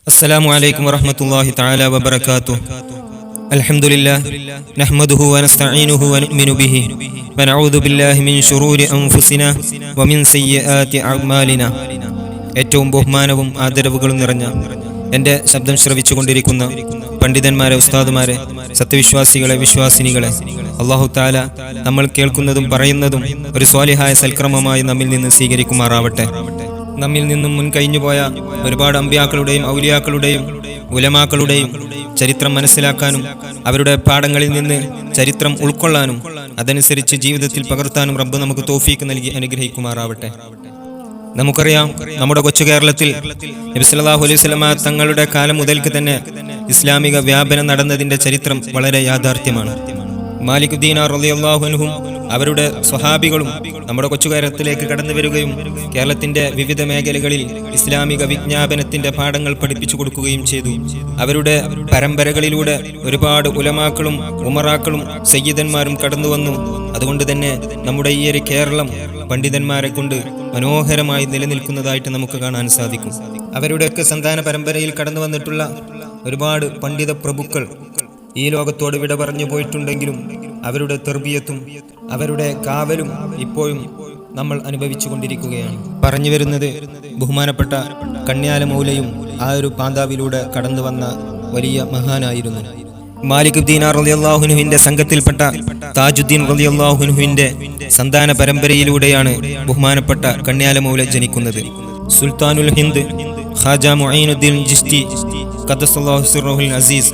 السلام عليكم ورحمة الله تعالى وبركاته. الحمد لله نحمده ونستعينه ونؤمن به ونعوذ بالله من شرور أنفسنا ومن سيئات أعمالنا. ഏറ്റവും ബഹുമാനവും ആദരവുകളും നിറഞ്ഞ എൻ്റെ ശബ്ദം ശ്രവിച്ചുകൊണ്ടിരിക്കുന്ന പണ്ഡിതന്മാരെ, ഉസ്താദുമാരെ, സത്യവിശ്വാസികളെ, വിശ്വാസിനികളെ, അല്ലാഹു തആല നമ്മൾ കേൾക്കുന്നതും പറയുന്നതും ഒരു സ്വാലിഹായ സൽക്രമമായി നമ്മിൽ നിന്ന് സ്വീകരിക്കുമാറാവട്ടെ. നമ്മിൽ നിന്നും മുൻകഴിഞ്ഞുപോയ ഒരുപാട് അമ്പിയാക്കളുടെയും ഔലിയാക്കളുടെയും ഉലമാക്കളുടെയും ചരിത്രം മനസ്സിലാക്കാനും അവരുടെ പാഠങ്ങളിൽ നിന്ന് ചരിത്രം ഉൾക്കൊള്ളാനും അതനുസരിച്ച് ജീവിതത്തിൽ പകർത്താനും റബ്ബ് നമുക്ക് തൗഫീക്ക് നൽകി അനുഗ്രഹിക്കുമാറാവട്ടെ. നമുക്കറിയാം, നമ്മുടെ കൊച്ചു കേരളത്തിൽ നബി സല്ലല്ലാഹു അലൈഹി വസല്ലമ തങ്ങളുടെ കാലം മുതൽക്ക് തന്നെ ഇസ്ലാമിക വ്യാപനം നടന്നതിന്റെ ചരിത്രം വളരെ യാഥാർത്ഥ്യമാണ്. മാലിക് ദീനാർ റളിയല്ലാഹു അൻഹും അവരുടെ സ്വഹാബികളും നമ്മുടെ കൊച്ചു കേരളത്തിലേക്ക് കടന്നു വരികയും കേരളത്തിന്റെ വിവിധ മേഖലകളിൽ ഇസ്ലാമിക വിജ്ഞാപനത്തിന്റെ പാഠങ്ങൾ പഠിപ്പിച്ചു കൊടുക്കുകയും ചെയ്തു. അവരുടെ പരമ്പരകളിലൂടെ ഒരുപാട് ഉലമാക്കളും ഉമറാക്കളും സയ്യിദന്മാരും കടന്നു വന്നു. അതുകൊണ്ട് തന്നെ നമ്മുടെ ഈ ഒരു കേരളം പണ്ഡിതന്മാരെ കൊണ്ട് മനോഹരമായി നിലനിൽക്കുന്നതായിട്ട് നമുക്ക് കാണാൻ സാധിക്കും. അവരുടെയൊക്കെ സന്താന പരമ്പരയിൽ കടന്നു വന്നിട്ടുള്ള ഒരുപാട് പണ്ഡിത പ്രഭുക്കൾ ഈ ലോകത്തോട് വിട പറഞ്ഞു പോയിട്ടുണ്ടെങ്കിലും അവരുടെ തർബിയത്തും അവരുടെ കാവലും ഇപ്പോഴും നമ്മൾ അനുഭവിച്ചു കൊണ്ടിരിക്കുകയാണ്. പറഞ്ഞു വരുന്നത് ബഹുമാനപ്പെട്ട കണ്യാല മൗലയും ആ ഒരു പാന്താവിലൂടെ കടന്നു വന്ന വലിയ മഹാനായിരുന്നു. മാലിക് ദീനാർ റളിയല്ലാഹു അൻഹുവിന്റെ സംഘത്തിൽപ്പെട്ട താജുദ്ദീൻ റളിയല്ലാഹു അൻഹുവിന്റെ സന്താന പരമ്പരയിലൂടെയാണ് ബഹുമാനപ്പെട്ട കണ്യാല മൗല ജനിക്കുന്നത്. സുൽത്താനുൽ ഹിന്ദ് ഖാജ മുഈനുദ്ദീൻ ചിശ്തി ഖദ്ദസല്ലാഹു സിർറഹുൽ അസീസ്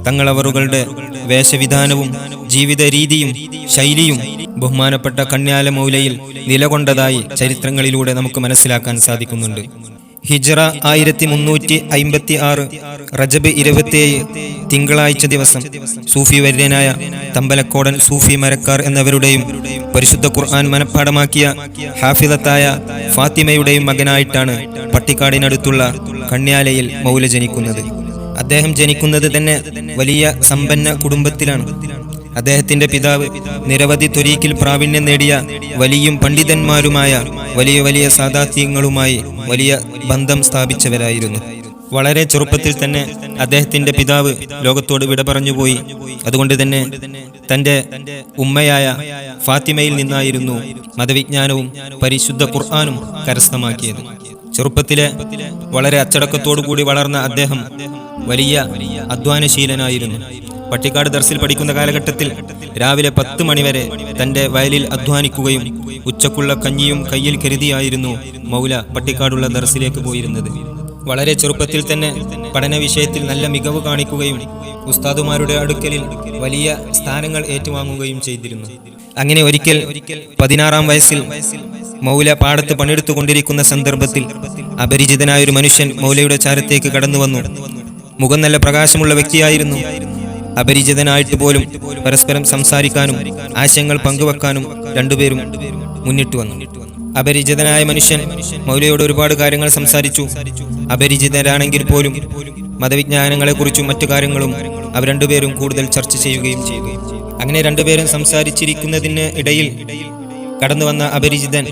തങ്ങളവറുകളുടെ വേഷവിധാനവും ജീവിത രീതിയും ശൈലിയും ബഹുമാനപ്പെട്ട കണ്യാല മൗലയിൽ നിലകൊണ്ടതായി ചരിത്രങ്ങളിലൂടെ നമുക്ക് മനസ്സിലാക്കാൻ സാധിക്കുന്നുണ്ട്. ഹിജ്റ 1356 റജബ് 27 തിങ്കളാഴ്ച ദിവസം സൂഫി വര്യനായ തമ്പലക്കോടൻ സൂഫി മരക്കാർ എന്നവരുടെയും പരിശുദ്ധ ഖുർആൻ മനഃപ്പാഠമാക്കിയ ഹാഫിളത്തായ ഫാത്തിമയുടെയും മകനായിട്ടാണ് പട്ടിക്കാടിനടുത്തുള്ള കണ്യാലയിൽ മൗല ജനിക്കുന്നത്. അദ്ദേഹം ജനിക്കുന്നത് തന്നെ വലിയ സമ്പന്ന കുടുംബത്തിലാണ്. അദ്ദേഹത്തിന്റെ പിതാവ് നിരവധി ത്വരീഖിൽ പ്രാവീണ്യം നേടിയ വലിയും പണ്ഡിതന്മാരുമായ വലിയ വലിയ സാദാത്യങ്ങളുമായി വലിയ ബന്ധം സ്ഥാപിച്ചവരായിരുന്നു. വളരെ ചെറുപ്പത്തിൽ തന്നെ അദ്ദേഹത്തിന്റെ പിതാവ് ലോകത്തോട് വിട പറഞ്ഞുപോയി. അതുകൊണ്ട് തന്നെ തന്റെ ഉമ്മയായ ഫാത്തിമയിൽ നിന്നായിരുന്നു മതവിജ്ഞാനവും പരിശുദ്ധ ഖുർആനും കരസ്ഥമാക്കിയത്. ചെറുപ്പത്തിലെ വളരെ അച്ചടക്കത്തോടുകൂടി വളർന്ന അദ്ദേഹം വലിയ അധ്വാനശീലനായിരുന്നു. പട്ടിക്കാട് ദർസിൽ പഠിക്കുന്ന കാലഘട്ടത്തിൽ രാവിലെ 10 മണിവരെ തന്റെ വയലിൽ അധ്വാനിക്കുകയും ഉച്ചക്കുള്ള കഞ്ഞിയും കയ്യിൽ കരുതിയായിരുന്നു മൗല പട്ടിക്കാടുള്ള ദർസിലേക്ക് പോയിരുന്നത്. വളരെ ചെറുപ്പത്തിൽ തന്നെ പഠന വിഷയത്തിൽ നല്ല മികവ് കാണിക്കുകയും ഉസ്താദുമാരുടെ അടുക്കലിൽ വലിയ സ്ഥാനങ്ങൾ ഏറ്റുവാങ്ങുകയും ചെയ്തിരുന്നു. അങ്ങനെ ഒരിക്കൽ 16-ാം വയസ്സിൽ മൗല പാടത്ത് പണിയെടുത്തു കൊണ്ടിരിക്കുന്ന സന്ദർഭത്തിൽ അപരിചിതനായ ഒരു മനുഷ്യൻ മൗലയുടെ ചാരത്തേക്ക് കടന്നു വന്നു. മുഖം നല്ല പ്രകാശമുള്ള വ്യക്തിയായിരുന്നു. അപരിചിതനായിട്ട് പോലും പരസ്പരം സംസാരിക്കാനും ആശയങ്ങൾ പങ്കുവെക്കാനും രണ്ടുപേരും മുന്നിട്ട് വന്നു. അപരിചിതനായ മനുഷ്യൻ മൗലയോട് ഒരുപാട് കാര്യങ്ങൾ സംസാരിച്ചു. അപരിചിതരാണെങ്കിൽ പോലും മതവിജ്ഞാനങ്ങളെക്കുറിച്ചും മറ്റു കാര്യങ്ങളും അവർ രണ്ടുപേരും കൂടുതൽ ചർച്ച ചെയ്യുകയും ചെയ്തു. അങ്ങനെ രണ്ടുപേരും സംസാരിച്ചിരിക്കുന്നതിന് ഇടയിൽ കടന്നു വന്ന അപരിചിതൻ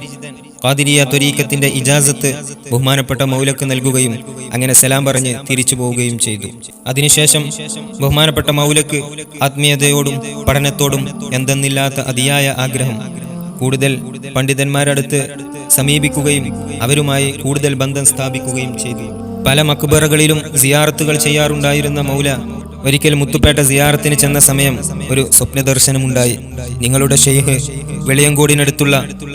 ഖാദിരിയ ത്വരീഖത്തിന്റെ ഇജാസത്ത് ബഹുമാനപ്പെട്ട മൗലക്ക് നൽകുകയും അങ്ങനെ സലാം പറഞ്ഞ് തിരിച്ചു പോവുകയും ചെയ്തു. അതിനുശേഷം ബഹുമാനപ്പെട്ട മൗലക്ക് ആത്മീയതയോടും പഠനത്തോടും എന്തെന്നില്ലാത്ത അതിയായ ആഗ്രഹം. കൂടുതൽ പണ്ഡിതന്മാരടുത്ത് സമീപിക്കുകയും അവരുമായി കൂടുതൽ ബന്ധം സ്ഥാപിക്കുകയും ചെയ്തു. പല മക്ബറകളിലും സിയാറത്തുകൾ ചെയ്യാറുണ്ടായിരുന്ന മൗല ഒരിക്കൽ മുത്തുപേട്ട സിയാറത്തിന് ചെന്ന സമയം ഒരു സ്വപ്ന ദർശനമുണ്ടായി. നിങ്ങളുടെ ഷെയ്ഖ് വെളിയങ്കോടിനടുത്തുള്ള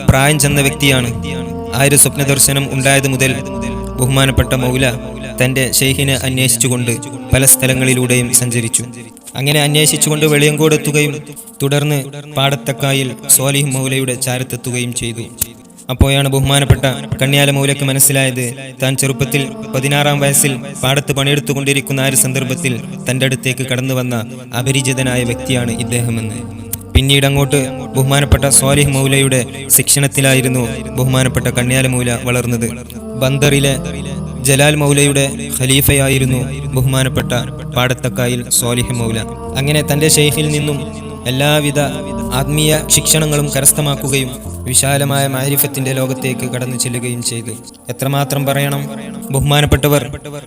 പ്രായം ചെന്ന വ്യക്തിയാണ്. ആ ഒരു സ്വപ്ന ദർശനം ഉണ്ടായത് മുതൽ ബഹുമാനപ്പെട്ട മൗല തന്റെ ഷെയ്ഖിനെ അന്വേഷിച്ചുകൊണ്ട് പല സ്ഥലങ്ങളിലൂടെയും സഞ്ചരിച്ചു. അങ്ങനെ അന്വേഷിച്ചുകൊണ്ട് വെളിയങ്കോട് എത്തുകയും തുടർന്ന് പാടത്തക്കായിൽ സ്വാലിഹ് മൗലയുടെ ചാരത്തെത്തുകയും ചെയ്തു. അപ്പോഴാണ് ബഹുമാനപ്പെട്ട കണ്യാല മൗലക്ക് മനസ്സിലായത് താൻ ചെറുപ്പത്തിൽ 16-ാം വയസ്സിൽ പാടത്ത് പണിയെടുത്തുകൊണ്ടിരിക്കുന്ന ആ ഒരു സന്ദർഭത്തിൽ തന്റെ അടുത്തേക്ക് കടന്നു വന്ന അപരിചിതനായ വ്യക്തിയാണ് ഇദ്ദേഹമെന്ന്. പിന്നീട് അങ്ങോട്ട് ബഹുമാനപ്പെട്ട സ്വാലിഹ് മൗലയുടെ ശിക്ഷണത്തിലായിരുന്നു ബഹുമാനപ്പെട്ട കണ്യാല മൗല വളർന്നത്. ബന്ദറിലെ ജലാൽ മൗലയുടെ ഖലീഫയായിരുന്നു ബഹുമാനപ്പെട്ട പാടത്തക്കായിൽ സ്വാലിഹ് മൗല. അങ്ങനെ തന്റെ ഷെയ്ഖിൽ നിന്നും എല്ലാവിധ ആത്മീയ ശിക്ഷണങ്ങളും കരസ്ഥമാക്കുകയും വിശാലമായ മാരിഫത്തിന്റെ ലോകത്തേക്ക് കടന്നു ചെല്ലുകയും ചെയ്തു. എത്രമാത്രം പറയണം, ബഹുമാനപ്പെട്ടവർ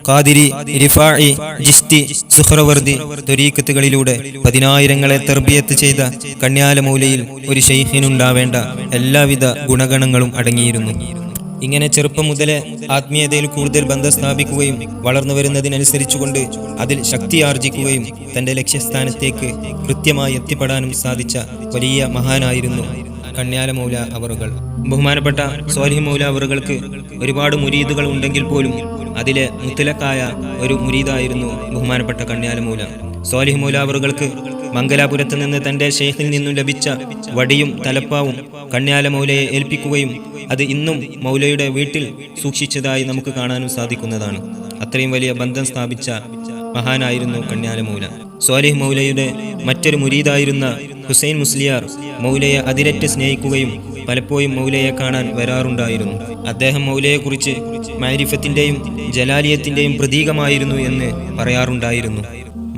ഖാദിരി, റിഫാഇ, ജിസ്തി, സുഹ്റവർദി ത്വരീഖത്തുകളിലൂടെ 10,000-ങ്ങളെ തർബിയത്ത് ചെയ്ത കണ്യാലമൗലയിൽ ഒരു ശൈഖിനുണ്ടാവേണ്ട എല്ലാവിധ ഗുണഗണങ്ങളും അടങ്ങിയിരുന്നു. ഇങ്ങനെ ചെറുപ്പം മുതലേ ആത്മീയതയിൽ കൂടുതൽ ബന്ധം സ്ഥാപിക്കുകയും വളർന്നു വരുന്നതിനനുസരിച്ചുകൊണ്ട് അതിൽ ശക്തി ആർജിക്കുകയും തന്റെ ലക്ഷ്യസ്ഥാനത്തേക്ക് കൃത്യമായി എത്തിപ്പെടാനും സാധിച്ച വലിയ മഹാനായിരുന്നു കണ്യാലമൗല അവറുകൾ. ബഹുമാനപ്പെട്ട സ്വാലിഹ് മൗല അവറുകൾക്ക് ഒരുപാട് മുരീദുകൾ ഉണ്ടെങ്കിൽ പോലും അതിലെ മുത്തലക്കായ ഒരു മുരീദായിരുന്നു ബഹുമാനപ്പെട്ട കണ്യാലമൗല. സ്വാലിഹ് മൗല അവറുകൾക്ക് മംഗലാപുരത്ത് നിന്ന് തന്റെ ഷെയ്ഖിൽ നിന്നും ലഭിച്ച വടിയും തലപ്പാവും കണ്യാലമൗലയെ ഏൽപ്പിക്കുകയും അത് ഇന്നും മൗലയുടെ വീട്ടിൽ സൂക്ഷിച്ചതായി നമുക്ക് കാണാനും സാധിക്കുന്നതാണ്. അത്രയും വലിയ ബന്ധം സ്ഥാപിച്ച മഹാനായിരുന്നു കണ്യാലമൗല. സ്വാലിഹ് മൗലയുടെ മറ്റൊരു മുരീദായിരുന്ന ഹുസൈൻ മുസ്ലിയാർ മൗലയെ അതിരറ്റ് സ്നേഹിക്കുകയും പലപ്പോഴും മൗലയെ കാണാൻ വരാറുണ്ടായിരുന്നു. അദ്ദേഹം മൗലയെക്കുറിച്ച് മാരിഫത്തിന്റെയും ജലാലിയത്തിന്റെയും പ്രതീകമായിരുന്നു എന്ന് പറയാറുണ്ടായിരുന്നു.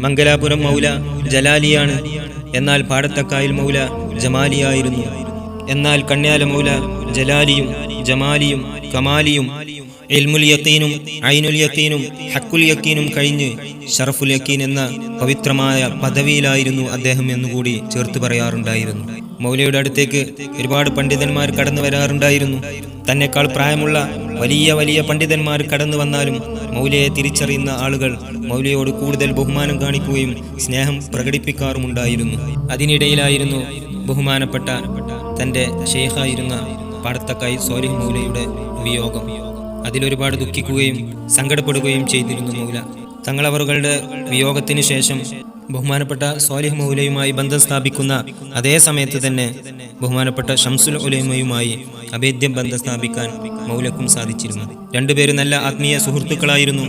മംഗലാപുരം മൗല ജലാലിയാണ്, എന്നാൽ പാടത്തക്കായിൽ മൗല ജമാലിയായിരുന്നു. എന്നാൽ കണ്യാലമൗല ജലാലിയും ജമാലിയും കമാലിയും ഇൽമുൽ യഖീനും ഐനുൽ യഖീനും ഹഖുൽ യഖീനും കഴിഞ്ഞ് ഷറഫുൽ യഖീൻ എന്ന പവിത്രമായ പദവിയിലായിരുന്നു അദ്ദേഹം എന്നുകൂടി ചേർത്ത് പറയാറുണ്ടായിരുന്നു. മൗലയുടെ അടുത്തേക്ക് ഒരുപാട് പണ്ഡിതന്മാർ കടന്നു വരാറുണ്ടായിരുന്നു. തന്നെക്കാൾ പ്രായമുള്ള വലിയ വലിയ പണ്ഡിതന്മാർ കടന്നു വന്നാലും മൗലയെ തിരിച്ചറിയുന്ന ആളുകൾ മൗലയോട് കൂടുതൽ ബഹുമാനം കാണിക്കുകയും സ്നേഹം പ്രകടിപ്പിക്കാറുമുണ്ടായിരുന്നു. അതിനിടയിലായിരുന്നു ബഹുമാനപ്പെട്ട തൻ്റെ ഷെയ്ഖായിരുന്ന പാടത്തക്കായി സ്വാലിഹ് മൗലയുടെ വിയോഗം. അതിലൊരുപാട് ദുഃഖിക്കുകയും സങ്കടപ്പെടുകയും ചെയ്തിരുന്നു മൗല. തങ്ങളവറുകളുടെ വിയോഗത്തിന് ശേഷം ബഹുമാനപ്പെട്ട സ്വാലിഹ് മൗലയുമായി ബന്ധം സ്ഥാപിക്കുന്ന അതേ സമയത്ത് തന്നെ ബഹുമാനപ്പെട്ട ഷംസുൽ ഉലമയുമായി അഭേദ്യം ബന്ധം സ്ഥാപിക്കാൻ മൗലക്കും സാധിച്ചിരുന്നു. രണ്ടുപേരും നല്ല ആത്മീയ സുഹൃത്തുക്കളായിരുന്നു.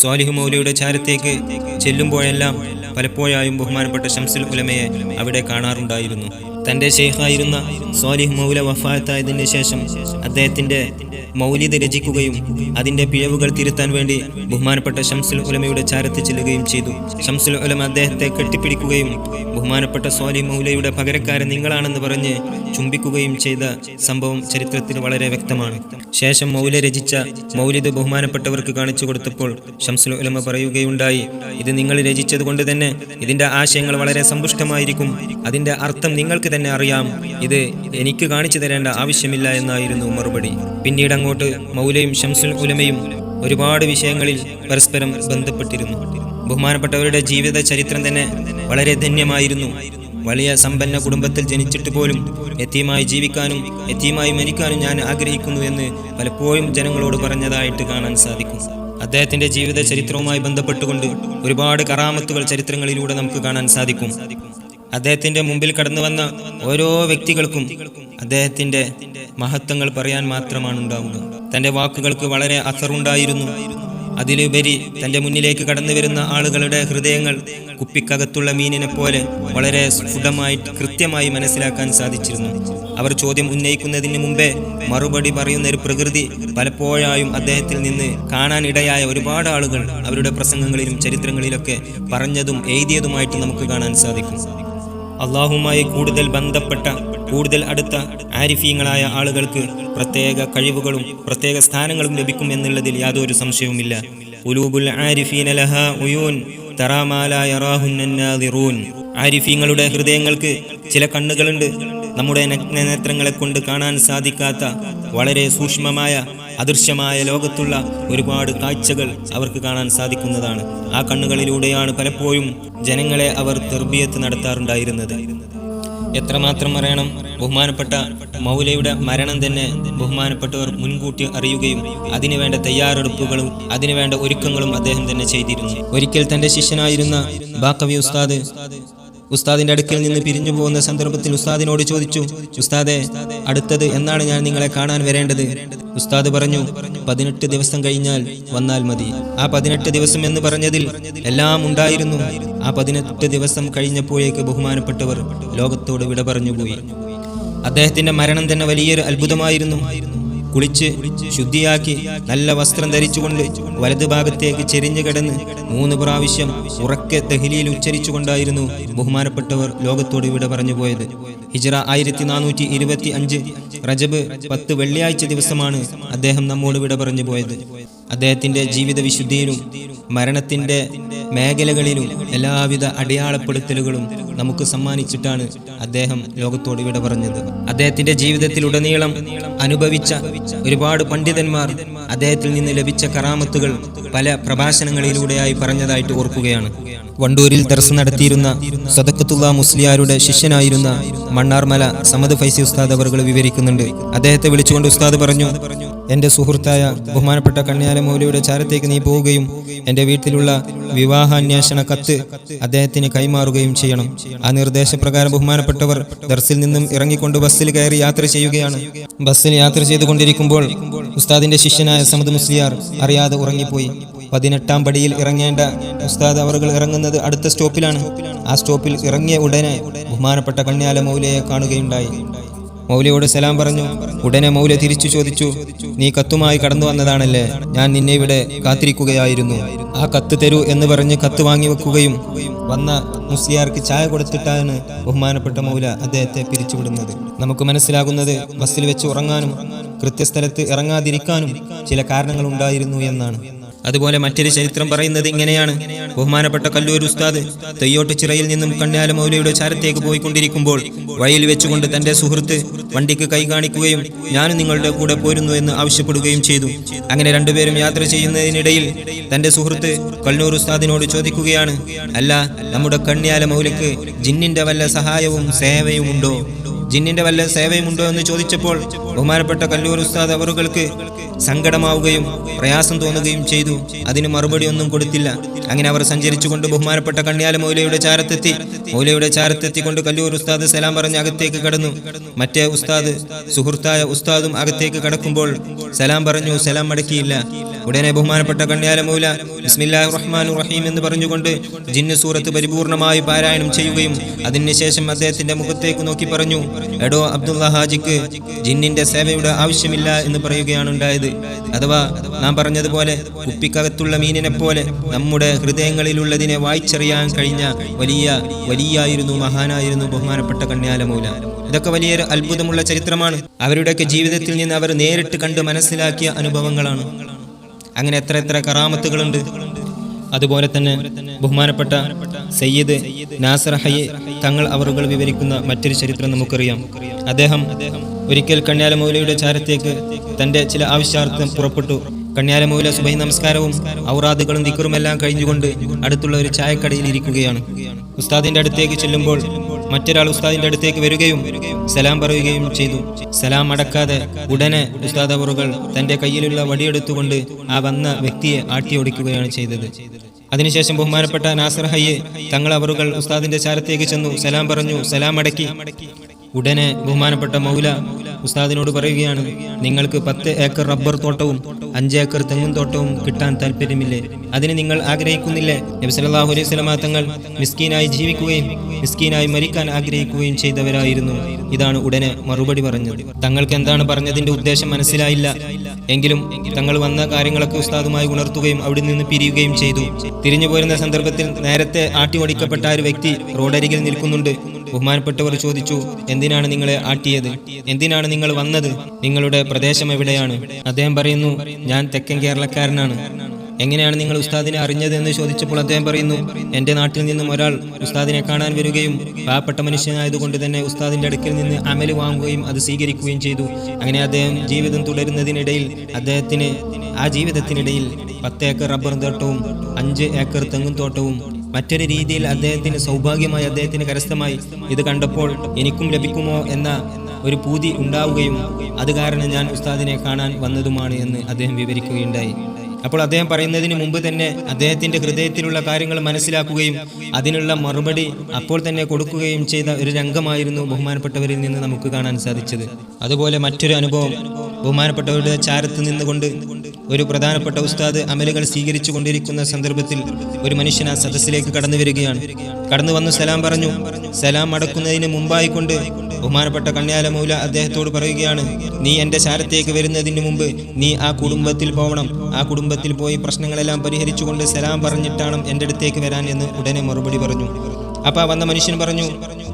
സ്വാലിഹ് മൗലയുടെ ചാരത്തേക്ക് ചെല്ലുമ്പോഴെല്ലാം പലപ്പോഴായും ബഹുമാനപ്പെട്ട ഷംസുൽ ഉലമയെ അവിടെ കാണാറുണ്ടായിരുന്നു. തൻ്റെ ഷെയ്ഖായിരുന്ന സ്വാലിഹ് മൗല വഫാത്തായതിന് ശേഷം അദ്ദേഹത്തിൻ്റെ മൗലിദ് രചിക്കുകയും അതിൻ്റെ പിഴവുകൾ തിരുത്താൻ വേണ്ടി ബഹുമാനപ്പെട്ട ഷംസുൽ ഉലമയുടെ ചാരത്ത് ചെല്ലുകയും ചെയ്തു. ഷംസുൽ ഉലമ അദ്ദേഹത്തെ കെട്ടിപ്പിടിക്കുകയും ബഹുമാനപ്പെട്ട സ്വാലിഹ് മൗലയുടെ പകരക്കാരൻ നിങ്ങളാണെന്ന് പറഞ്ഞ് ചുംബിക്കുകയും ചെയ്ത സംഭവം ചരിത്രത്തിൽ വളരെ വ്യക്തമാണ്. ശേഷം മൗല രചിച്ച മൗലിദ് ബഹുമാനപ്പെട്ടവർക്ക് കാണിച്ചു കൊടുത്തപ്പോൾ ഷംസുൽ ഉലമ പറയുകയുണ്ടായി, ഇത് നിങ്ങൾ രചിച്ചത് കൊണ്ട് തന്നെ ഇതിൻ്റെ ആശയങ്ങൾ വളരെ സമ്പുഷ്ടമായിരിക്കും, അതിൻ്റെ അർത്ഥം നിങ്ങൾക്ക് തന്നെ അറിയാം, ഇത് എനിക്ക് കാണിച്ചു തരേണ്ട ആവശ്യമില്ല എന്നായിരുന്നു മറുപടി. പിന്നീട് അങ്ങോട്ട് മൗലയും ഷംസുൽ ഉലമയും ഒരുപാട് വിഷയങ്ങളിൽ പരസ്പരം ബന്ധപ്പെട്ടിരുന്നു. ബഹുമാനപ്പെട്ടവരുടെ ജീവിത ചരിത്രം തന്നെ വളരെ ധന്യമായിരുന്നു. വലിയ സമ്പന്ന കുടുംബത്തിൽ ജനിച്ചിട്ട് പോലും യതീമായി ജീവിക്കാനും യതീമായി മരിക്കാനും ഞാൻ ആഗ്രഹിക്കുന്നു എന്ന് പലപ്പോഴും ജനങ്ങളോട് പറഞ്ഞതായിട്ട് കാണാൻ സാധിക്കും. അദ്ദേഹത്തിന്റെ ജീവിത ചരിത്രവുമായി ബന്ധപ്പെട്ടുകൊണ്ട് ഒരുപാട് കറാമത്തുകൾ ചരിത്രങ്ങളിലൂടെ നമുക്ക് കാണാൻ സാധിക്കും. അദ്ദേഹത്തിന്റെ മുമ്പിൽ കടന്നു വന്ന ഓരോ വ്യക്തികൾക്കും അദ്ദേഹത്തിന്റെ മഹത്വങ്ങൾ പറയാൻ മാത്രമാണ് ഉണ്ടാവുക. തന്റെ വാക്കുകൾക്ക് വളരെ അസറുണ്ടായിരുന്നു. അതിലുപരി തന്റെ മുന്നിലേക്ക് കടന്നു വരുന്ന ആളുകളുടെ ഹൃദയങ്ങൾ കുപ്പിക്കകത്തുള്ള മീനിനെ പോലെ വളരെ സ്ഫുടമായി കൃത്യമായി മനസ്സിലാക്കാൻ സാധിച്ചിരുന്നു. അവർ ചോദ്യം ഉന്നയിക്കുന്നതിന് മുമ്പേ മറുപടി പറയുന്ന ഒരു പ്രകൃതി പലപ്പോഴായും അദ്ദേഹത്തിൽ നിന്ന് കാണാനിടയായ ഒരുപാട് ആളുകൾ അവരുടെ പ്രസംഗങ്ങളിലും ചരിത്രങ്ങളിലൊക്കെ പറഞ്ഞതും എഴുതിയതുമായിട്ട് നമുക്ക് കാണാൻ സാധിക്കും. അള്ളാഹുമായി കൂടുതൽ ബന്ധപ്പെട്ട കൂടുതൽ അടുത്ത ആരിഫീങ്ങളായ ആളുകൾക്ക് പ്രത്യേക കഴിവുകളും പ്രത്യേക സ്ഥാനങ്ങളും ലഭിക്കും എന്നുള്ളതിൽ യാതൊരു സംശയവുമില്ല. ഉലൂബുൽ ആരിഫീന ലഹാ ഉയൂൻ തറാ മാ ലാ യറാഹുന്ന നാദിറൂൻ. ആരിഫീങ്ങളുടെ ഹൃദയങ്ങൾക്ക് ചില കണ്ണുകളുണ്ട്, നമ്മുടെ നഗ്നനേത്രങ്ങളെ കൊണ്ട് കാണാൻ സാധിക്കാത്ത വളരെ സൂക്ഷ്മമായ അദൃശ്യമായ ലോകത്തുള്ള ഒരുപാട് കാഴ്ചകൾ അവർക്ക് കാണാൻ സാധിക്കുന്നതാണ്. ആ കണ്ണുകളിലൂടെയാണ് പലപ്പോഴും ജനങ്ങളെ അവർ തർബിയത്ത് നടത്താറുണ്ടായിരുന്നത്. എത്രമാത്രം അറിയണം, ബഹുമാനപ്പെട്ട മൗലയുടെ മരണം തന്നെ ബഹുമാനപ്പെട്ടവർ മുൻകൂട്ടി അറിയുകയും അതിനുവേണ്ട തയ്യാറെടുപ്പുകളും അതിനുവേണ്ട ഒരുക്കങ്ങളും അദ്ദേഹം തന്നെ ചെയ്തിരുന്നു. ഒരിക്കൽ തന്റെ ശിഷ്യനായിരുന്ന ബാക്കവി ഉസ്താദിന്റെ അടുക്കൽ നിന്ന് പിരിഞ്ഞു പോകുന്ന സന്ദർഭത്തിൽ ഉസ്താദിനോട് ചോദിച്ചു, ഉസ്താദെ, അടുത്തത് എന്നാണ് ഞാൻ നിങ്ങളെ കാണാൻ വരേണ്ടത്? ഉസ്താദ് പറഞ്ഞു, 18 ദിവസം കഴിഞ്ഞാൽ വന്നാൽ മതി. ആ 18 ദിവസം എന്ന് പറഞ്ഞതിൽ എല്ലാം ഉണ്ടായിരുന്നു. ആ 18 ദിവസം കഴിഞ്ഞപ്പോഴേക്ക് ബഹുമാനപ്പെട്ടവർ ലോകത്തോട് വിട പറഞ്ഞുപോയി. അദ്ദേഹത്തിന്റെ മരണം തന്നെ വലിയൊരു അത്ഭുതമായിരുന്നു. കുളിച്ച് ശുദ്ധിയാക്കി നല്ല വസ്ത്രം ധരിച്ചുകൊണ്ട് വലതു ഭാഗത്തേക്ക് ചെരിഞ്ഞു കിടന്ന് 3 പ്രാവശ്യം ഉറക്കെ തഹ്ലീൽ ഉച്ചരിച്ചുകൊണ്ടായിരുന്നു ബഹുമാനപ്പെട്ടവർ ലോകത്തോട് ഇവിടെ പറഞ്ഞു പോയത്. ഹിജ്റ 1425 റജബ് 10 വെള്ളിയാഴ്ച ദിവസമാണ് അദ്ദേഹം നമ്മോട് ഇവിടെ പറഞ്ഞു പോയത്. അദ്ദേഹത്തിന്റെ ജീവിത വിശുദ്ധിയിലും മരണത്തിന്റെ മേഖലകളിലും എല്ലാവിധ അടയാളപ്പെടുത്തലുകളും നമുക്ക് സമ്മാനിച്ചിട്ടാണ് അദ്ദേഹം ലോകത്തോട് ഇവിടെ പറഞ്ഞത്. അദ്ദേഹത്തിന്റെ ജീവിതത്തിലുടനീളം അനുഭവിച്ച ഒരുപാട് പണ്ഡിതന്മാർ അദ്ദേഹത്തിൽ നിന്ന് ലഭിച്ച കറാമത്തുകൾ പല പ്രഭാഷണങ്ങളിലൂടെയായി പറഞ്ഞതായിട്ട് ഓർക്കുകയാണ്. വണ്ടൂരിൽ ദർസ് നടത്തിയിരുന്ന സദഖത്തുള്ള മുസ്ലിയാരുടെ ശിഷ്യനായിരുന്ന മണ്ണാർമല സമദ് ഫൈസി ഉസ്താദ് അവർ വിവരിക്കുന്നുണ്ട്. അദ്ദേഹത്തെ വിളിച്ചുകൊണ്ട് ഉസ്താദ് പറഞ്ഞു, എന്റെ സുഹൃത്തായ ബഹുമാനപ്പെട്ട കണ്യാല മൗലയുടെ ചാരത്തേക്ക് നീ പോവുകയും എന്റെ വീട്ടിലുള്ള വിവാഹാന്വേഷണ കത്ത് അദ്ദേഹത്തിന് കൈമാറുകയും ചെയ്യണം. ആ നിർദ്ദേശപ്രകാരം ബഹുമാനപ്പെട്ടവർ ദർസിൽ നിന്നും ഇറങ്ങിക്കൊണ്ട് ബസ്സിൽ കയറി യാത്ര ചെയ്യുകയാണ്. ബസ്സിൽ യാത്ര ചെയ്തുകൊണ്ടിരിക്കുമ്പോൾ ഉസ്താദിന്റെ ശിഷ്യനായ സമദ് മുസ്ലിയാർ അറിയാതെ ഉറങ്ങിപ്പോയി. 18ാം പടിയിൽ ഇറങ്ങേണ്ട ഉസ്താദ് അവർ ഇറങ്ങുന്നത് അടുത്ത സ്റ്റോപ്പിലാണ്. ആ സ്റ്റോപ്പിൽ ഇറങ്ങിയ ഉടനെ ബഹുമാനപ്പെട്ട കണ്യാല മൗലയെ കാണുകയുണ്ടായി. മൗലയോട് സലാം പറഞ്ഞു. ഉടനെ മൗല തിരിച്ചു ചോദിച്ചു, നീ കത്തുമായി കടന്നു വന്നതാണല്ലേ? ഞാൻ നിന്നെ ഇവിടെ കാത്തിരിക്കുകയായിരുന്നു. ആ കത്ത് തരൂ എന്ന് പറഞ്ഞ് കത്ത് വാങ്ങി വെക്കുകയും വന്ന മുസ്ലിയാർക്ക് ചായ കൊടുത്തിട്ടാണ് ബഹുമാനപ്പെട്ട മൗല അദ്ദേഹത്തെ പിരിച്ചുവിടുന്നത്. നമുക്ക് മനസ്സിലാകുന്നത് ബസ്സിൽ വെച്ച് ഉറങ്ങാനും കൃത്യസ്ഥലത്ത് ഇറങ്ങാതിരിക്കാനും ചില കാരണങ്ങൾ ഉണ്ടായിരുന്നു എന്നാണ്. അതുപോലെ മറ്റൊരു ചരിത്രം പറയുന്നത് ഇങ്ങനെയാണ്. ബഹുമാനപ്പെട്ട കല്ലൂർ ഉസ്താദ് തെയ്യോട്ട് ചിറയിൽ നിന്നും കണ്യാല മൗലയുടെ ചാരത്തേക്ക് പോയിക്കൊണ്ടിരിക്കുമ്പോൾ വഴിയിൽ വെച്ചുകൊണ്ട് തന്റെ സുഹൃത്ത് വണ്ടിക്ക് കൈ കാണിക്കുകയും ഞാനും നിങ്ങളുടെ കൂടെ പോരുന്നു എന്ന് ആവശ്യപ്പെടുകയും ചെയ്തു. അങ്ങനെ രണ്ടുപേരും യാത്ര ചെയ്യുന്നതിനിടയിൽ തന്റെ സുഹൃത്ത് കല്ലൂർ ഉസ്താദിനോട് ചോദിക്കുകയാണ്, അല്ല, നമ്മുടെ കണ്യാല മൗലയ്ക്ക് ജിന്നിന്റെ വല്ല സഹായവും സേവയും ഉണ്ടോ? ജിന്നിന്റെ വല്ല സേവയുമുണ്ടോ എന്ന് ചോദിച്ചപ്പോൾ ബഹുമാനപ്പെട്ട കല്ലൂർ ഉസ്താദ് അവറുകൾക്ക് സങ്കടമാവുകയും പ്രയാസം തോന്നുകയും ചെയ്തു. അതിന് മറുപടി ഒന്നും കൊടുത്തില്ല. അങ്ങനെ അവർ സഞ്ചരിച്ചുകൊണ്ട് ബഹുമാനപ്പെട്ട കണ്യാല മൗലയുടെ ചാരത്തെത്തിക്കൊണ്ട് കല്ലൂർ ഉസ്താദ് സലാം പറഞ്ഞ് അകത്തേക്ക് കടന്നു. മറ്റേ ഉസ്താദ് സുഹൃത്തായ ഉസ്താദും അകത്തേക്ക് കടക്കുമ്പോൾ സലാം പറഞ്ഞു, സലാം മടക്കിയില്ല. ഉടനെ ബഹുമാനപ്പെട്ട കണ്യാല മൗല ബിസ്മില്ലാഹിർ റഹ്മാനിർ റഹീം എന്ന് പറഞ്ഞുകൊണ്ട് ജിന്ന് സൂറത്ത് പരിപൂർണമായി പാരായണം ചെയ്യുകയും അതിനുശേഷം അദ്ദേഹത്തിന്റെ മുഖത്തേക്ക് നോക്കി പറഞ്ഞു, എടോ അബ്ദുള്ള ഹാജിക്ക് ജിന്നിന്റെ സേവയുടെ ആവശ്യമില്ല എന്ന് പറയുകയാണ് ഉണ്ടായത്. അഥവാ നാം പറഞ്ഞതുപോലെ കുപ്പിക്കകത്തുള്ള മീനിനെ പോലെ നമ്മുടെ ഹൃദയങ്ങളിലുള്ളതിനെ വായിച്ചറിയാൻ കഴിഞ്ഞ വലിയായിരുന്നു, മഹാനായിരുന്നു ബഹുമാനപ്പെട്ട കണ്യാല മൗല. ഇതൊക്കെ വലിയൊരു അത്ഭുതമുള്ള ചരിത്രമാണ്. അവരുടെയൊക്കെ ജീവിതത്തിൽ നിന്ന് അവർ നേരിട്ട് കണ്ട് മനസ്സിലാക്കിയ അനുഭവങ്ങളാണ്. അങ്ങനെ എത്ര കറാമത്തുകളുണ്ട്. അതുപോലെ തന്നെ ബഹുമാനപ്പെട്ട സയ്യിദ് നാസർ ഹയ്യ് തങ്ങൾ അവറുകൾ വിവരിക്കുന്ന മറ്റൊരു ചരിത്രം നമുക്കറിയാം. അദ്ദേഹം ഒരിക്കൽ കണ്യാല മൗലയുടെ ചാരത്തേക്ക് തന്റെ ചില ആവശ്യാർത്ഥം പുറപ്പെട്ടു. കണ്യാല മൗല സുബഹി നമസ്കാരവും ഔറാദുകളും ദിക്റുമെല്ലാം കഴിഞ്ഞുകൊണ്ട് അടുത്തുള്ള ഒരു ചായക്കടയിൽ ഇരിക്കുകയാണ്. ഉസ്താദിന്റെ അടുത്തേക്ക് ചെല്ലുമ്പോൾ മറ്റൊരാൾ ഉസ്താദിന്റെ അടുത്തേക്ക് വരികയും സലാം പറയുകയും ചെയ്തു. സലാം അടക്കാതെ ഉടനെ ഉസ്താദ് അവറുകൾ തന്റെ കയ്യിലുള്ള വടിയെടുത്തുകൊണ്ട് ആ വന്ന വ്യക്തിയെ ആട്ടിയോടിക്കുകയാണ് ചെയ്തത്. അതിനുശേഷം ബഹുമാനപ്പെട്ട നാസർ ഹയ്യ് തങ്ങൾ അവറുകൾ ഉസ്താദിന്റെ ചാരത്തേക്ക് ചെന്നു, സലാം പറഞ്ഞു, സലാം അടക്കി. ഉടനെ ബഹുമാനപ്പെട്ട മൗല ഉസ്താദിനോട് പറയുകയാണ്, നിങ്ങൾക്ക് 10 ഏക്കർ റബ്ബർ തോട്ടവും 5 ഏക്കർ തെങ്ങും തോട്ടവും കിട്ടാൻ താല്പര്യമില്ലേ? അതിന് നിങ്ങൾ ആഗ്രഹിക്കുന്നില്ലേ? നബി സല്ലല്ലാഹു അലൈഹി വസല്ലമ തങ്ങൾ മിസ്കീനായി ജീവിക്കുകയും മിസ്കീനായി മരിക്കാൻ ആഗ്രഹിക്കുകയും ചെയ്തവരായിരുന്നു. ഇതാണ് ഉടനെ മറുപടി പറഞ്ഞത്. തങ്ങൾക്ക് എന്താണ് പറഞ്ഞതിന്റെ ഉദ്ദേശം മനസ്സിലായില്ല. എങ്കിലും തങ്ങൾ വന്ന കാര്യങ്ങളൊക്കെ ഉസ്താദുമായി ഉണർത്തുകയും അവിടെ നിന്ന് പിരിയുകയും ചെയ്തു. തിരിഞ്ഞു പോരുന്ന സന്ദർഭത്തിൽ നേരത്തെ ആട്ടി ഓടിക്കപ്പെട്ട ഒരു വ്യക്തി റോഡരികിൽ നിൽക്കുന്നുണ്ട്. ബഹുമാനപ്പെട്ടവർ ചോദിച്ചു, എന്തിനാണ് നിങ്ങളെ ആട്ടിയത്? എന്തിനാണ് നിങ്ങൾ വന്നത്? നിങ്ങളുടെ പ്രദേശം എവിടെയാണ്? അദ്ദേഹം പറയുന്നു, ഞാൻ തെക്കൻ കേരളക്കാരനാണ്. എങ്ങനെയാണ് നിങ്ങൾ ഉസ്താദിനെ അറിഞ്ഞത് എന്ന് ചോദിച്ചപ്പോൾ അദ്ദേഹം പറയുന്നു, എന്റെ നാട്ടിൽ നിന്നും ഒരാൾ ഉസ്താദിനെ കാണാൻ വരികയും പാവപ്പെട്ട മനുഷ്യനായതുകൊണ്ട് തന്നെ ഉസ്താദിന്റെ അടുക്കൽ നിന്ന് അമല് വാങ്ങുകയും അത് സ്വീകരിക്കുകയും ചെയ്തു. അങ്ങനെ അദ്ദേഹം ജീവിതം തുടരുന്നതിനിടയിൽ അദ്ദേഹത്തിന് ആ ജീവിതത്തിനിടയിൽ 10 ഏക്കർ റബ്ബർ തോട്ടവും 5 ഏക്കർ തെങ്ങും തോട്ടവും മറ്റൊരു രീതിയിൽ അദ്ദേഹത്തിന് സൗഭാഗ്യമായി അദ്ദേഹത്തിന് കരസ്ഥമായി. ഇത് കണ്ടപ്പോൾ എനിക്കും ലഭിക്കുമോ എന്ന ഒരു പൂതി ഉണ്ടാവുകയും അത് കാരണം ഞാൻ ഉസ്താദിനെ കാണാൻ വന്നതുമാണ് എന്ന് അദ്ദേഹം വിവരിക്കുകയുണ്ടായി. അപ്പോൾ അദ്ദേഹം പറയുന്നതിന് മുമ്പ് തന്നെ അദ്ദേഹത്തിൻ്റെ ഹൃദയത്തിലുള്ള കാര്യങ്ങൾ മനസ്സിലാക്കുകയും അതിനുള്ള മറുപടി അപ്പോൾ തന്നെ കൊടുക്കുകയും ചെയ്ത ഒരു രംഗമായിരുന്നു ബഹുമാനപ്പെട്ടവരിൽ നിന്ന് നമുക്ക് കാണാൻ സാധിച്ചത്. അതുപോലെ മറ്റൊരു അനുഭവം, ബഹുമാനപ്പെട്ടവരുടെ ചാരത്ത് നിന്നുകൊണ്ട് ഒരു പ്രധാനപ്പെട്ട ഉസ്താദ് അമലുകൾ സ്വീകരിച്ചു കൊണ്ടിരിക്കുന്ന സന്ദർഭത്തിൽ ഒരു മനുഷ്യൻ ആ സദസ്സിലേക്ക് കടന്നു വരികയാണ്. കടന്നു വന്ന് സലാം പറഞ്ഞു. സലാം അടക്കുന്നതിന് മുമ്പായിക്കൊണ്ട് ബഹുമാനപ്പെട്ട കണ്യാല മൗല അദ്ദേഹത്തോട് പറയുകയാണ്, നീ എൻ്റെ ചാരത്തേക്ക് വരുന്നതിന് മുമ്പ് നീ ആ കുടുംബത്തിൽ പോകണം. ആ കുടുംബത്തിൽ പോയി പ്രശ്നങ്ങളെല്ലാം പരിഹരിച്ചുകൊണ്ട് സലാം പറഞ്ഞിട്ടാണ് എൻ്റെ അടുത്തേക്ക് വരാൻ എന്ന് ഉടനെ മറുപടി പറഞ്ഞു. അപ്പോൾ വന്ന മനുഷ്യൻ പറഞ്ഞു,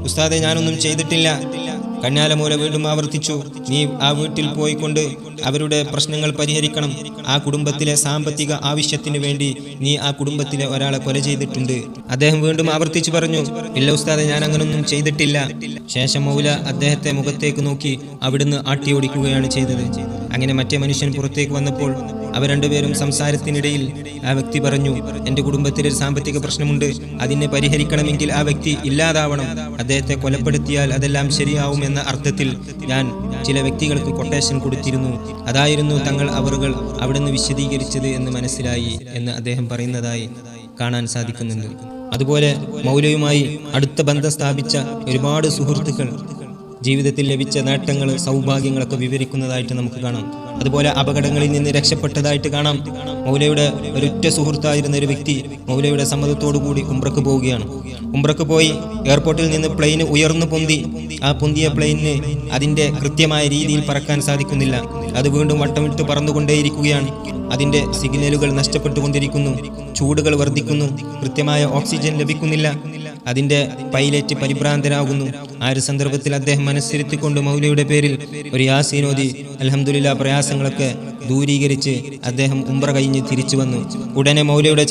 ഉസ്താദെ, ഞാനൊന്നും ചെയ്തിട്ടില്ല. കണ്യാല മൗല വീണ്ടും ആവർത്തിച്ചു, നീ ആ വീട്ടിൽ പോയിക്കൊണ്ട് അവരുടെ പ്രശ്നങ്ങൾ പരിഹരിക്കണം. ആ കുടുംബത്തിലെ സാമ്പത്തിക ആവശ്യത്തിന് വേണ്ടി നീ ആ കുടുംബത്തിലെ ഒരാളെ കൊല ചെയ്തിട്ടുണ്ട്. അദ്ദേഹം വീണ്ടും ആവർത്തിച്ചു പറഞ്ഞു, ഇല്ല ഉസ്താദെ, ഞാൻ അങ്ങനൊന്നും ചെയ്തിട്ടില്ല. ശേഷം മൗല അദ്ദേഹത്തെ മുഖത്തേക്ക് നോക്കി അവിടുന്ന് ആട്ടിയോടിക്കുകയാണ് ചെയ്തത്. അങ്ങനെ മറ്റേ മനുഷ്യൻ പുറത്തേക്ക് വന്നപ്പോൾ അവർ രണ്ടുപേരും സംസാരത്തിനിടയിൽ ആ വ്യക്തി പറഞ്ഞു, എൻ്റെ കുടുംബത്തിൽ ഒരു സാമ്പത്തിക പ്രശ്നമുണ്ട്, അതിനെ പരിഹരിക്കണമെങ്കിൽ ആ വ്യക്തി ഇല്ലാതാവണം. അദ്ദേഹത്തെ കൊലപ്പെടുത്തിയാൽ അതെല്ലാം ശരിയാവും എന്ന അർത്ഥത്തിൽ ഞാൻ ചില വ്യക്തികൾക്ക് കൊട്ടേഷൻ കൊടുത്തിരുന്നു. അതായിരുന്നു അവറുകൾ അവിടുന്ന് വിശദീകരിച്ചത് എന്ന് മനസ്സിലായി എന്ന് അദ്ദേഹം പറയുന്നതായി കാണാൻ സാധിക്കുന്നുണ്ട്. അതുപോലെ മൗലയുമായി അടുത്ത ബന്ധം സ്ഥാപിച്ച ഒരുപാട് സുഹൃത്തുക്കൾ ജീവിതത്തിൽ ലഭിച്ച നേട്ടങ്ങൾ, സൗഭാഗ്യങ്ങളൊക്കെ വിവരിക്കുന്നതായിട്ട് നമുക്ക് കാണാം. അതുപോലെ അപകടങ്ങളിൽ നിന്ന് രക്ഷപ്പെട്ടതായിട്ട് കാണാം. മൗലയുടെ ഒരൊറ്റ സുഹൃത്തായിരുന്ന ഒരു വ്യക്തി മൗലയുടെ സമ്മതത്തോടു കൂടി ഉംറക്ക് പോവുകയാണ്. ഉംറക്ക് പോയി എയർപോർട്ടിൽ നിന്ന് പ്ലെയിൻ ഉയർന്നു പൊന്തി. ആ പൊന്തിയ പ്ലെയിനിന് അതിൻ്റെ കൃത്യമായ രീതിയിൽ പറക്കാൻ സാധിക്കുന്നില്ല. അത് വീണ്ടും വട്ടമിട്ട് പറന്നുകൊണ്ടേയിരിക്കുകയാണ്. അതിൻ്റെ സിഗ്നലുകൾ നഷ്ടപ്പെട്ടുകൊണ്ടിരിക്കുന്നു, ചൂടുകൾ വർദ്ധിക്കുന്നു, കൃത്യമായ ഓക്സിജൻ ലഭിക്കുന്നില്ല. അതിൻ്റെ പൈലറ്റ് പരിഭ്രാന്തരാകുന്നു. ആ ഒരു സന്ദർഭത്തിൽ അദ്ദേഹം മനസ്സിരുത്തിക്കൊണ്ട് മൗലയുടെ പേരിൽ ഒരു യാസീനോദി അൽഹംദുലില്ലാ പ്രയാസങ്ങളൊക്കെ ദൂരീകരിച്ച് അദ്ദേഹം ഉംറ കഴിഞ്ഞ് തിരിച്ചു വന്നു. ഉടനെ മൗലയുടെ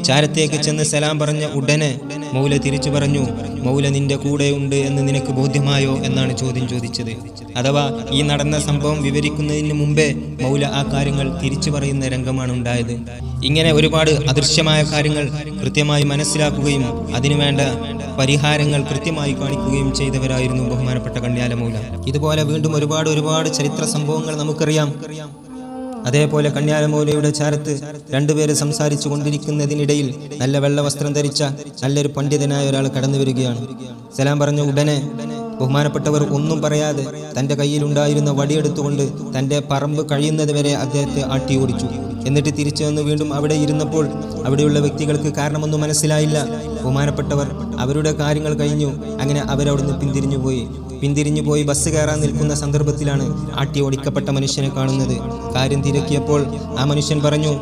ചാരത്തേക്ക് ചെന്ന് സലാം പറഞ്ഞ ഉടനെ മൗല തിരിച്ചു പറഞ്ഞു, മൗല നിന്റെ കൂടെ ഉണ്ട് എന്ന് നിനക്ക് ബോധ്യമായോ എന്നാണ് ചോദ്യം ചോദിച്ചത്. അഥവാ ഈ നടന്ന സംഭവം വിവരിക്കുന്നതിന് മുമ്പേ മൗല ആ കാര്യങ്ങൾ തിരിച്ചു പറയുന്ന രംഗമാണ് ഉണ്ടായത്. ഇങ്ങനെ ഒരുപാട് അദൃശ്യമായ കാര്യങ്ങൾ കൃത്യമായി മനസ്സിലാക്കുകയും അതിനുവേണ്ട പരിഹാരങ്ങൾ കൃത്യമായി കാണിക്കുകയും ചെയ്തവരായിരുന്നു ബഹുമാനപ്പെട്ട കണ്യാല മൗല. ഇതുപോലെ വീണ്ടും ഒരുപാട് ചരിത്ര സംഭവങ്ങൾ നമുക്കറിയാം. അതേപോലെ കണ്യാല മൗലയുടെ ചാരത്ത് രണ്ടുപേര് സംസാരിച്ചു കൊണ്ടിരിക്കുന്നതിനിടയിൽ നല്ല വെള്ള വസ്ത്രം ധരിച്ച നല്ലൊരു പണ്ഡിതനായ ഒരാൾ കടന്നു വരികയാണ്. സലാം പറഞ്ഞ ഉടനെ ബഹുമാനപ്പെട്ടവർ ഒന്നും പറയാതെ തൻ്റെ കയ്യിലുണ്ടായിരുന്ന വടിയെടുത്തുകൊണ്ട് തൻ്റെ പറമ്പ് കഴിയുന്നത് വരെ അദ്ദേഹത്തെ ആട്ടി ഓടിച്ചു. എന്നിട്ട് തിരിച്ചു വന്ന് വീണ്ടും അവിടെ ഇരുന്നപ്പോൾ അവിടെയുള്ള വ്യക്തികൾക്ക് കാരണമൊന്നും മനസ്സിലായില്ല. ബഹുമാനപ്പെട്ടവർ അവരുടെ കാര്യങ്ങൾ കഴിഞ്ഞു. അങ്ങനെ അവരവിടുന്ന് പിന്തിരിഞ്ഞു പോയി ബസ് കയറാൻ നിൽക്കുന്ന സന്ദർഭത്തിലാണ് ആട്ടി ഓടിക്കപ്പെട്ട മനുഷ്യനെ കാണുന്നത്. കാര്യം തിരക്കിയപ്പോൾ ആ മനുഷ്യൻ പറഞ്ഞു,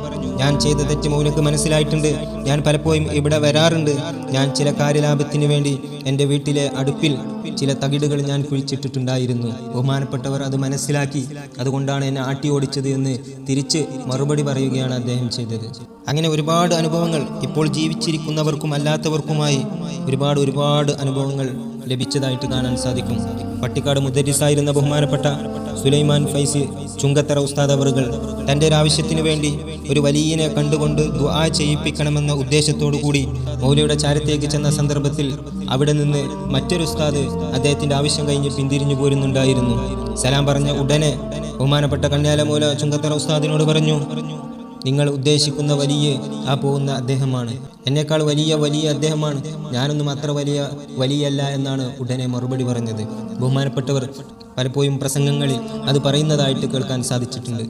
ഞാൻ ചെയ്ത തെറ്റ് മൗലക്ക് മനസ്സിലായിട്ടുണ്ട്. ഞാൻ പലപ്പോഴും ഇവിടെ വരാറുണ്ട്. ഞാൻ ചില കാര്യലാഭത്തിന് വേണ്ടി എൻ്റെ വീട്ടിലെ അടുപ്പിൽ ചില തകിടുകൾ ഞാൻ കുഴിച്ചിട്ടിട്ടുണ്ടായിരുന്നു. ബഹുമാനപ്പെട്ടവർ അത് മനസ്സിലാക്കി. അതുകൊണ്ടാണ് എന്നെ ആട്ടി ഓടിച്ചത് എന്ന് തിരിച്ച് മറുപടി പറയുകയാണ് അദ്ദേഹം ചെയ്തത്. അങ്ങനെ ഒരുപാട് അനുഭവങ്ങൾ ഇപ്പോൾ ജീവിച്ചിരിക്കുന്നവർക്കും അല്ലാത്തവർക്കുമായി ഒരുപാട് അനുഭവങ്ങൾ ലഭിച്ചതായിട്ട് കാണാൻ സാധിക്കും. പട്ടിക്കാട് മുദരിസായിരുന്ന ബഹുമാനപ്പെട്ട സുലൈമാൻ ഫൈസി ചുങ്കത്തറ ഉസ്താദ് അവറുകൾ തൻ്റെ ഒരാവശ്യത്തിന് വേണ്ടി ഒരു വലിയനെ കണ്ടുകൊണ്ട് ദുആ ചെയ്യിപ്പിക്കണമെന്ന ഉദ്ദേശത്തോടു കൂടി മൗലയുടെ ചാരത്തേക്ക് ചെന്ന സന്ദർഭത്തിൽ അവിടെ നിന്ന് മറ്റൊരു ഉസ്താദ് അദ്ദേഹത്തിൻ്റെ ആവശ്യം കഴിഞ്ഞ് പിന്തിരിഞ്ഞു പോരുന്നുണ്ടായിരുന്നു. സലാം പറഞ്ഞ ഉടനെ ബഹുമാനപ്പെട്ട കണ്യാല മൗല ചുങ്കത്തറ ഉസ്താദിനോട് പറഞ്ഞു, നിങ്ങൾ ഉദ്ദേശിക്കുന്ന ആ പോകുന്ന അദ്ദേഹമാണ്, എന്നേക്കാൾ വലിയ അദ്ദേഹമാണ്, ഞാനൊന്നും അത്ര വലിയല്ല എന്നാണ് ഉടനെ മറുപടി പറഞ്ഞത്. ബഹുമാനപ്പെട്ടവർ പലപ്പോഴും പ്രസംഗങ്ങളിൽ അത് പറയുന്നതായിട്ട് കേൾക്കാൻ സാധിച്ചിട്ടുണ്ട്.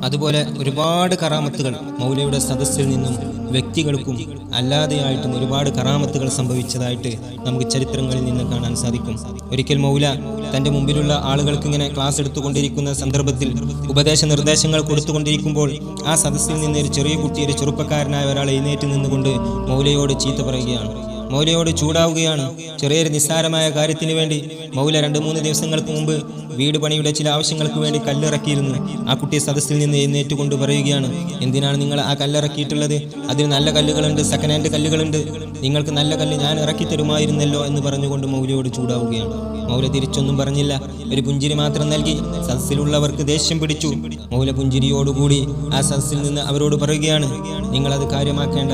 അതുപോലെ ഒരുപാട് കറാമത്തുകൾ മൗലയുടെ സദസ്സിൽ നിന്നും വ്യക്തികൾക്കും അല്ലാതെയായിട്ടും ഒരുപാട് കറാമത്തുകൾ സംഭവിച്ചതായിട്ട് നമുക്ക് ചരിത്രങ്ങളിൽ നിന്ന് കാണാൻ സാധിക്കും. ഒരിക്കൽ മൗല തൻ്റെ മുമ്പിലുള്ള ആളുകൾക്ക് ഇങ്ങനെ ക്ലാസ് എടുത്തുകൊണ്ടിരിക്കുന്ന സന്ദർഭത്തിൽ ഉപദേശ നിർദ്ദേശങ്ങൾ കൊടുത്തുകൊണ്ടിരിക്കുമ്പോൾ ആ സദസ്സിൽ നിന്ന് ഒരു ചെറിയ കുട്ടി, ഒരു ചെറുപ്പക്കാരനായ ഒരാൾ എഴുന്നേറ്റ് നിന്നുകൊണ്ട് മൗലയോട് ചീത്ത പറയുകയാണ്, മൗലയോട് ചൂടാവുകയാണ്. ചെറിയൊരു നിസ്സാരമായ കാര്യത്തിന് വേണ്ടി മൗല 2-3 ദിവസങ്ങൾക്ക് മുമ്പ് വീട് പണിയുടെ ചില ആവശ്യങ്ങൾക്ക് വേണ്ടി കല്ലിറക്കിയിരുന്നു. ആ കുട്ടി സദസ്സിൽ നിന്ന് എഴുന്നേറ്റുകൊണ്ട് പറയുകയാണ്, എന്തിനാണ് നിങ്ങൾ ആ കല്ലിറക്കിയിട്ടുള്ളത്? അതിൽ നല്ല കല്ലുകളുണ്ട്, സെക്കൻഡ് ഹാൻഡ് കല്ലുകളുണ്ട്, നിങ്ങൾക്ക് നല്ല കല്ല് ഞാൻ ഇറക്കി തരുമായിരുന്നല്ലോ എന്ന് പറഞ്ഞുകൊണ്ട് മൗലയോട് ചൂടാവുകയാണ്. മൗല തിരിച്ചൊന്നും പറഞ്ഞില്ല, ഒരു പുഞ്ചിരി മാത്രം നൽകി. സദസ്സിലുള്ളവർക്ക് ദേഷ്യം പിടിച്ചു. മൗല പുഞ്ചിരിയോടുകൂടി ആ സദസ്സിൽ നിന്ന് അവരോട് പറയുകയാണ്, നിങ്ങളത് കാര്യമാക്കേണ്ട,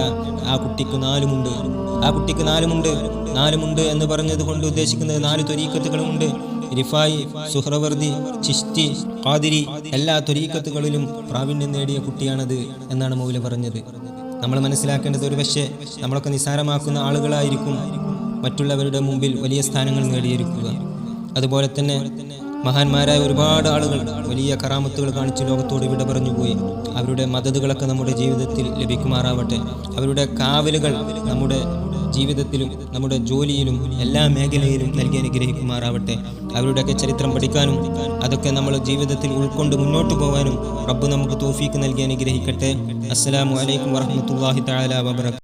ആ കുട്ടിക്ക് നാലുമുണ്ട് എന്ന് പറഞ്ഞത് കൊണ്ട് ഉദ്ദേശിക്കുന്നത് 4 ത്വരീഖത്തുകളുമുണ്ട്. റിഫായി, സുഹ്റവർദി, ചിശ്തി, ഖാദിരി എല്ലാ ത്വരീഖത്തുകളിലും പ്രാവീണ്യം നേടിയ കുട്ടിയാണത് എന്നാണ് മൗല പറഞ്ഞത്. നമ്മൾ മനസ്സിലാക്കേണ്ടത്, ഒരു പക്ഷേ നമ്മളൊക്കെ നിസ്സാരമാക്കുന്ന ആളുകളായിരിക്കും മറ്റുള്ളവരുടെ മുമ്പിൽ വലിയ സ്ഥാനങ്ങൾ നേടിയിരിക്കുക. അതുപോലെ തന്നെ മഹാന്മാരായ ഒരുപാട് ആളുകൾ വലിയ കറാമത്തുകൾ കാണിച്ച് ലോകത്തോട് വിട പറഞ്ഞുപോയി. അവരുടെ മദതുകളൊക്കെ നമ്മുടെ ജീവിതത്തിൽ ലഭിക്കുമാറാവട്ടെ. അവരുടെ കാവലുകൾ നമ്മുടെ ജീവിതത്തിലും നമ്മുടെ ജോലിയിലും എല്ലാ മേഖലയിലും നൽകി അനുഗ്രഹിക്കുമാറാവട്ടെ. അവരുടെയൊക്കെ ചരിത്രം പഠിക്കാനും അതൊക്കെ നമ്മൾ ജീവിതത്തിൽ ഉൾക്കൊണ്ട് മുന്നോട്ട് പോകാനും റബ്ബ് നമുക്ക് തൗഫീക്ക് നൽകി അനുഗ്രഹിക്കട്ടെ. അസ്സലാമു അലൈക്കും വറഹ്മത്തുള്ളാഹി തആല വബറകാതുഹു.